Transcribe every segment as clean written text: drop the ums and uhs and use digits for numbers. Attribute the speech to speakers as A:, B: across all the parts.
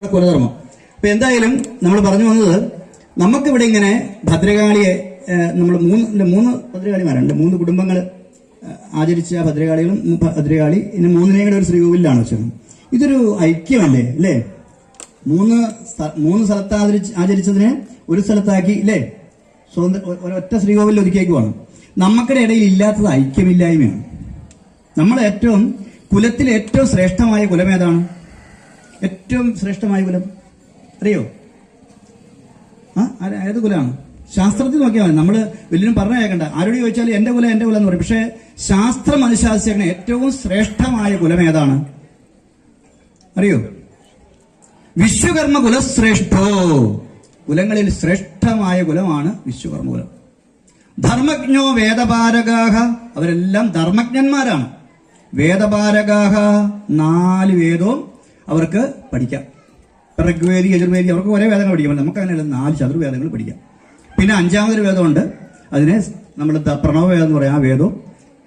A: കുലധർമ്മം. അപ്പൊ എന്തായാലും നമ്മൾ പറഞ്ഞു വന്നത്, നമുക്കിവിടെ ഇങ്ങനെ ഭദ്രകാളിയെ നമ്മൾ മൂന്ന് ഭദ്രകാളിമാരുണ്ട്. 3 കുടുംബങ്ങൾ ആചരിച്ച ഭദ്രകാളികളും ഭദ്രകാളി ഇനി 3 കൂടെ ഒരു ശ്രീകോവിലാണ് വെച്ചത്. ഇതൊരു ഐക്യമല്ലേ അല്ലേ? മൂന്ന് സ്ഥലത്ത് ആചരിച്ചതിനെ ഒരു സ്ഥലത്താക്കി അല്ലേ? ഒരൊറ്റ ശ്രീകോവിലിൽ ഒതുക്കിയേക്കുവാണ്. നമുക്കിടെ ഇടയിൽ ഇല്ലാത്തത് ഐക്യമില്ലായ്മയാണ്. നമ്മൾ കുലത്തിൽ ഏറ്റവും ശ്രേഷ്ഠമായ കുലം ഏതാണ്? ഏറ്റവും ശ്രേഷ്ഠമായ കുലം അറിയോ? ഏത് കുലമാണ്? ശാസ്ത്രത്തിൽ നോക്കിയാൽ മതി. നമ്മൾ വലിയ പറഞ്ഞു കേൾക്കണ്ട. ആരോട് ചോദിച്ചാൽ എന്റെ കുലം എന്ന് പറയും. പക്ഷെ ശാസ്ത്രം അനുശാസിക്കുന്ന ഏറ്റവും ശ്രേഷ്ഠമായ കുലം ഏതാണ് അറിയോ? വിശ്വകർമ്മ കുലശ്രേഷ്ഠോ. കുലങ്ങളിൽ ശ്രേഷ്ഠമായ കുലമാണ് വിശ്വകർമ്മ കുലം. ധർമ്മജ്ഞോ വേദപാരകാഹ. അവരെല്ലാം ധർമ്മജ്ഞന്മാരാണ്. വേദപാരകാഹ, 4 വേദവും അവർക്ക് പഠിക്കാം. ഋഗ്വേദി, യജുർവേദി, അവർക്ക് ഒരേ വേദങ്ങൾ പഠിക്കാം. നമുക്ക് അങ്ങനെയല്ല, 4 ചതുർവേദങ്ങൾ പഠിക്കാം. പിന്നെ 5ാമതൊരു വേദമുണ്ട്, അതിനെ നമ്മൾ പ്രണവവേദം എന്ന് പറയാം. ആ വേദവും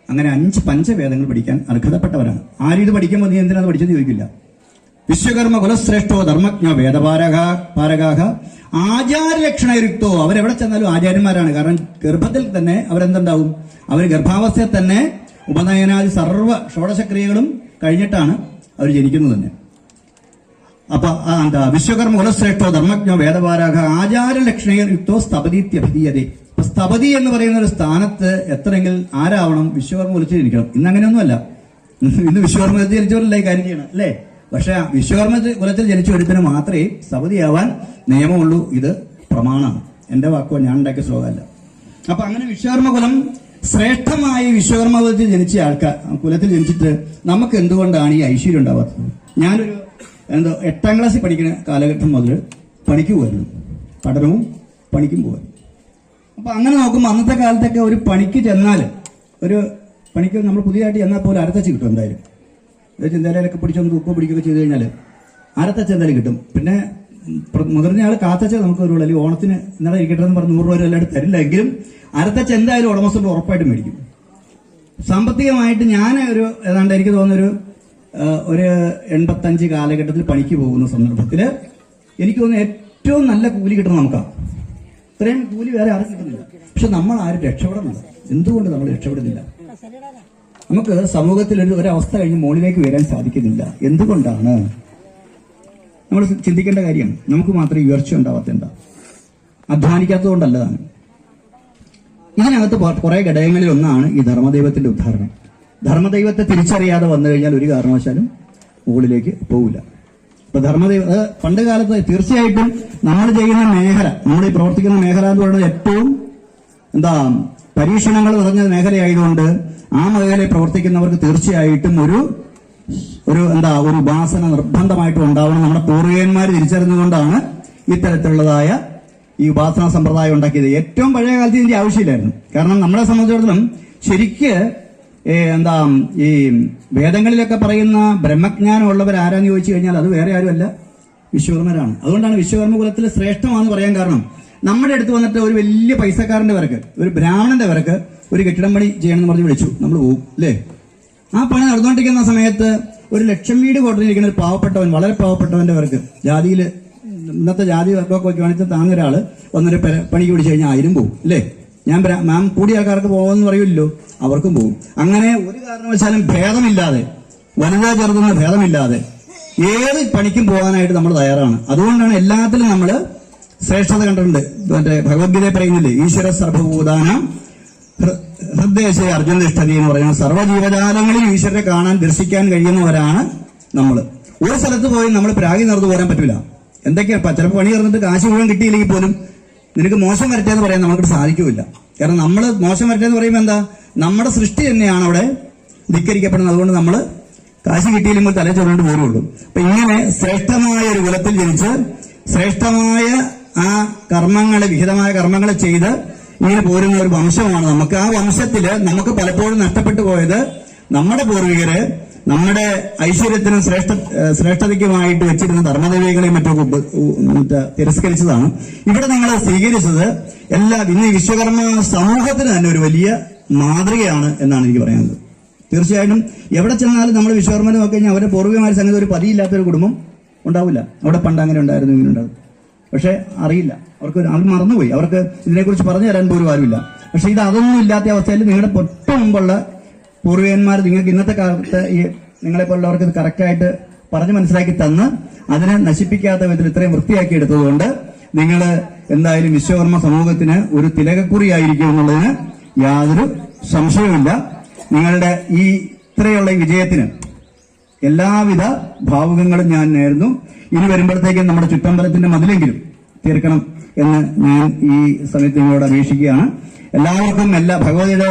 A: അങ്ങനെ 5 പഞ്ചവേദങ്ങൾ പഠിക്കാൻ അർഹതപ്പെട്ടവരാണ്. ആരും ഇത് പഠിക്കുമ്പോൾ നീ എന്തിനാണ് പഠിച്ചെന്ന് ചോദിക്കില്ല. വിശ്വകർമ്മ കുലശ്രേഷ്ഠോ ധർമ്മജ്ഞോ വേദപാരകാഹ ആചാരലക്ഷണയുക്തോ. അവരെവിടെ ചെന്നാലും ആചാര്യന്മാരാണ്. കാരണം ഗർഭത്തിൽ തന്നെ അവരെന്തുണ്ടാവും? അവർ ഗർഭാവസ്ഥയിൽ തന്നെ ഉപനയനാദി സർവ്വ ഷോഡശക്രിയകളും കഴിഞ്ഞിട്ടാണ് അവർ ജനിക്കുന്നത് തന്നെ. അപ്പൊ വിശ്വകർമ്മ കുലശ്രേഷ്ഠോ ധർമ്മജ്ഞോ വേദപാരക ആചാരലക്ഷണയുക്തോ സ്തപതീത്യഭിധീയതേ. അപ്പൊ സ്തപതി എന്ന് പറയുന്ന ഒരു സ്ഥാനത്ത് എത്രയെങ്കിൽ ആരാവണം? വിശ്വകർമ്മ കുലത്തിൽ ജനിക്കണം. ഇന്ന് അങ്ങനെയൊന്നുമല്ല. ഇന്ന് വിശ്വകർമ്മ കുലത്തിൽ ജനിച്ചവരല്ല ഈ കാര്യം ചെയ്യണം അല്ലേ? പക്ഷെ വിശ്വകർമ്മ കുലത്തിൽ ജനിച്ച ഒരുത്തിന് മാത്രമേ സ്തപതിയാവാൻ നിയമമുള്ളൂ. ഇത് പ്രമാണമാണ്. എന്റെ വാക്കോ, ഞാൻ ഉണ്ടാക്കിയ ശ്ലോകമല്ല. അപ്പൊ അങ്ങനെ വിശ്വകർമ്മ കുലം ശ്രേഷ്ഠമായ വിശ്വകർമ്മ കുലത്തിൽ ജനിച്ച കുലത്തിൽ ജനിച്ചിട്ട് നമുക്ക് എന്തുകൊണ്ടാണ് ഈ ഐശ്വര്യം ഉണ്ടാവാത്തത്? ഞാനൊരു 8ാം ക്ലാസ്സിൽ പഠിക്കുന്ന കാലഘട്ടം മുതൽ പണിക്ക് പോയിരുന്നു. പഠനവും പണിക്കും പോകാൻ. അപ്പൊ അങ്ങനെ നോക്കുമ്പോൾ അന്നത്തെ കാലത്തൊക്കെ ഒരു പണിക്ക് ചെന്നാൽ, ഒരു പണിക്ക് നമ്മൾ പുതിയതായിട്ട് ചെന്നാൽ പോലും അരത്തച്ച് കിട്ടും. എന്തായാലും ചിന്തയിലൊക്കെ പിടിച്ചൊന്ന് തൂക്കോ പിടിക്കുകയൊക്കെ ചെയ്ത് കഴിഞ്ഞാൽ അരത്തച്ച് എന്തായാലും കിട്ടും. പിന്നെ മുതിർന്ന ആൾ കാത്തച്ച നമുക്ക് വരുള്ളൂ. അല്ലെങ്കിൽ ഓണത്തിന് ഇന്നലെ ഇരിക്കട്ടെ എന്ന് പറഞ്ഞ് 100 രൂപ എല്ലാവരും തരില്ല. എങ്കിലും അരത്തച്ച് എന്തായാലും ഉടമസ്ഥ ഉറപ്പായിട്ട് മേടിക്കും. സാമ്പത്തികമായിട്ട് ഞാൻ ഏതാണ്ട് എനിക്ക് തോന്നുന്നൊരു 85 കാലഘട്ടത്തിൽ പണിക്ക് പോകുന്ന സന്ദർഭത്തിൽ എനിക്ക് തോന്നുന്നു ഏറ്റവും നല്ല കൂലി കിട്ടുന്നത് നമുക്കാണ്. ഇത്രയും കൂലി വേറെ ആരും കിട്ടുന്നില്ല. പക്ഷെ നമ്മൾ ആരും രക്ഷപ്പെടുന്നില്ല. എന്തുകൊണ്ട് നമ്മൾ രക്ഷപ്പെടുന്നില്ല? നമുക്ക് സമൂഹത്തിൽ ഒരവസ്ഥ കഴിഞ്ഞ് മുകളിലേക്ക് വരാൻ സാധിക്കുന്നില്ല. എന്തുകൊണ്ടാണ്? നമ്മൾ ചിന്തിക്കേണ്ട കാര്യമാണ്. നമുക്ക് മാത്രമേ ഉയർച്ച ഉണ്ടാവാത്ത എന്താ? അധ്വാനിക്കാത്തത് കൊണ്ടല്ലതാണ്. ഇതിനകത്ത് കുറെ ഘടകങ്ങളിൽ ഒന്നാണ് ഈ ധർമ്മദൈവത്തിന്റെ ഉദാഹരണം. ധർമ്മദൈവത്തെ തിരിച്ചറിയാതെ വന്നു കഴിഞ്ഞാൽ ഒരു കാരണവശാലും മുകളിലേക്ക് പോവില്ല. ഇപ്പൊ ധർമ്മദൈവം പണ്ട് കാലത്ത് തീർച്ചയായിട്ടും നമ്മൾ ചെയ്യുന്ന മേഖല, നമ്മൾ ഈ പ്രവർത്തിക്കുന്ന മേഖല എന്ന് പറയുന്നത് ഏറ്റവും പരീക്ഷണങ്ങൾ നിറഞ്ഞ മേഖലയായതുകൊണ്ട് ആ മേഖലയിൽ പ്രവർത്തിക്കുന്നവർക്ക് തീർച്ചയായിട്ടും ഒരു ഉപാസന നിർബന്ധമായിട്ടും ഉണ്ടാവണം. നമ്മുടെ പൂർവികന്മാർ തിരിച്ചറിഞ്ഞുകൊണ്ടാണ് ഇത്തരത്തിലുള്ളതായ ഈ ഉപാസന സമ്പ്രദായം ഉണ്ടാക്കിയത്. ഏറ്റവും പഴയ കാലത്ത് ഇതിന്റെ ആവശ്യമില്ലായിരുന്നു. കാരണം നമ്മളെ സംബന്ധിച്ചിടത്തോളം ശരിക്ക് ഈ വേദങ്ങളിലൊക്കെ പറയുന്ന ബ്രഹ്മജ്ഞാനം ഉള്ളവർ ആരാന്ന് ചോദിച്ചു കഴിഞ്ഞാൽ അത് വേറെ ആരുമല്ല, വിശ്വകർമ്മരാണ്. അതുകൊണ്ടാണ് വിശ്വകർമ്മ കുലത്തിൽ ശ്രേഷ്ഠമാണെന്ന് പറയാൻ കാരണം. നമ്മുടെ അടുത്ത് വന്നിട്ട് ഒരു വലിയ പൈസക്കാരന്റെ വരക്ക്, ഒരു ബ്രാഹ്മണന്റെ വരക്ക് ഒരു കെട്ടിടം പണി ചെയ്യണമെന്ന് പറഞ്ഞ് വിളിച്ചു, നമ്മൾ പോകും അല്ലേ? ആ പണി നടന്നുകൊണ്ടിരിക്കുന്ന സമയത്ത് ഒരു 1,00,000 വീട് കൊണ്ടിരിക്കുന്ന ഒരു പാവപ്പെട്ടവൻ, വളരെ പാവപ്പെട്ടവന്റെ വരക്ക്, ജാതിയിൽ ഇന്നത്തെ ജാതി വർക്കൊക്കെ വയ്ക്കുവാണെങ്കിൽ താങ്ങ ഒരാള് വന്നൊരു പണിക്ക് പിടിച്ചു കഴിഞ്ഞാൽ 1000 പോകും അല്ലേ? മാം കൂടിയ ആൾക്കാർക്ക് പോകുമെന്ന് പറയില്ലല്ലോ, അവർക്കും പോകും. അങ്ങനെ ഒരു കാരണവശാലും ഭേദമില്ലാതെ, വനിതാ ചെറുതെന്ന ഭേദമില്ലാതെ ഏത് പണിക്കും പോകാനായിട്ട് നമ്മൾ തയ്യാറാണ്. അതുകൊണ്ടാണ് എല്ലാത്തിലും നമ്മൾ ശ്രേഷ്ഠത കണ്ടിട്ടുണ്ട്. മറ്റേ ഭഗവത്ഗീതയെ പറയുന്നില്ലേ, ഈശ്വര സർവഭൂതാനാം ഹൃദയശേ അർജുന നിഷ്ഠതി എന്ന് പറയുന്നത്. സർവ്വജീവജാലങ്ങളിൽ ഈശ്വരനെ കാണാൻ ദർശിക്കാൻ കഴിയുന്നവരാണ് നമ്മൾ. ഒരു സ്ഥലത്ത് പോയി നമ്മൾ പ്രാഗി നടന്നു പോരാൻ പറ്റില്ല. എന്തൊക്കെയാ ചിലപ്പോൾ പണി ചേർന്നിട്ട് കാശ് മുഴുവൻ കിട്ടിയില്ലെങ്കിൽ പോലും നിനക്ക് മോശം വരട്ടെ എന്ന് പറയാൻ നമുക്ക് സാധിക്കില്ല. കാരണം നമ്മൾ മോശം വരട്ടെ എന്ന് പറയുമ്പോൾ എന്താ, നമ്മുടെ സൃഷ്ടി തന്നെയാണ് അവിടെ ധിക്കരിക്കപ്പെടുന്നത്. അതുകൊണ്ട് നമ്മൾ കാശ് കിട്ടിയില്ലെങ്കിൽ തല ചൊല്ലേണ്ടി പോരുള്ളൂ. അപ്പൊ ഇങ്ങനെ ശ്രേഷ്ഠമായ ഒരു കുലത്തിൽ ജനിച്ച് ശ്രേഷ്ഠമായ ആ കർമ്മങ്ങളെ, വിഹിതമായ കർമ്മങ്ങളെ ചെയ്ത് ഇങ്ങനെ പോരുന്ന ഒരു വംശമാണ് നമുക്ക്. ആ വംശത്തില് നമുക്ക് പലപ്പോഴും നഷ്ടപ്പെട്ടു പോയത് നമ്മുടെ പൂർവികര് നമ്മുടെ ഐശ്വര്യത്തിനും ശ്രേഷ്ഠതയ്ക്കുമായിട്ട് വെച്ചിരുന്ന ധർമ്മദൈവികളെയും മറ്റൊക്കെ തിരസ്കരിച്ചതാണ്. ഇവിടെ നിങ്ങൾ സ്വീകരിച്ചത് ഇന്ന് വിശ്വകർമ്മ സമൂഹത്തിന് തന്നെ ഒരു വലിയ മാതൃകയാണ് എന്നാണ് എനിക്ക് പറയാനുള്ളത്. തീർച്ചയായിട്ടും എവിടെ ചെന്നാലും നമ്മൾ വിശ്വകർമ്മനെ നോക്കി കഴിഞ്ഞാൽ അവരുടെ പൂർവികമായ സംഗതി ഒരു പതിയില്ലാത്തൊരു കുടുംബം ഉണ്ടാവില്ല. അവിടെ പണ്ട് അങ്ങനെ ഉണ്ടായിരുന്നു, ഇങ്ങനെ ഉണ്ടാകും. പക്ഷെ അറിയില്ല, അവർക്ക് അത് മറന്നുപോയി. അവർക്ക് ഇതിനെക്കുറിച്ച് പറഞ്ഞു തരാൻ പോലും ആരുമില്ല. പക്ഷെ ഇത് അതൊന്നും ഇല്ലാത്ത അവസ്ഥയിൽ നിങ്ങളുടെ തൊട്ട് മുമ്പുള്ള പൂർവികന്മാർ നിങ്ങൾക്ക് ഇന്നത്തെ കാലത്ത് ഈ നിങ്ങളെപ്പോലുള്ളവർക്ക് ഇത് കറക്റ്റായിട്ട് പറഞ്ഞ് മനസ്സിലാക്കി തന്ന് അതിനെ നശിപ്പിക്കാത്ത വിധത്തിൽ ഇത്രയും വൃത്തിയാക്കി എടുത്തതുകൊണ്ട് നിങ്ങൾ എന്തായാലും വിശ്വകർമ്മ സമൂഹത്തിന് ഒരു തിലകക്കുറിയായിരിക്കും എന്നുള്ളതിന് യാതൊരു സംശയവുമില്ല. നിങ്ങളുടെ ഈ ഇത്രയുള്ള ഈ വിജയത്തിന് എല്ലാവിധ ഭാവുകങ്ങളും ഞാൻ നേരുന്നു. ഇനി വരുമ്പോഴത്തേക്കും നമ്മുടെ ചുറ്റമ്പലത്തിന്റെ മതിലെങ്കിലും തീർക്കണം എന്ന് ഞാൻ ഈ സമയത്ത് നിങ്ങളോട് അപേക്ഷിക്കുകയാണ്. എല്ലാവർക്കും ഭഗവതിയുടെ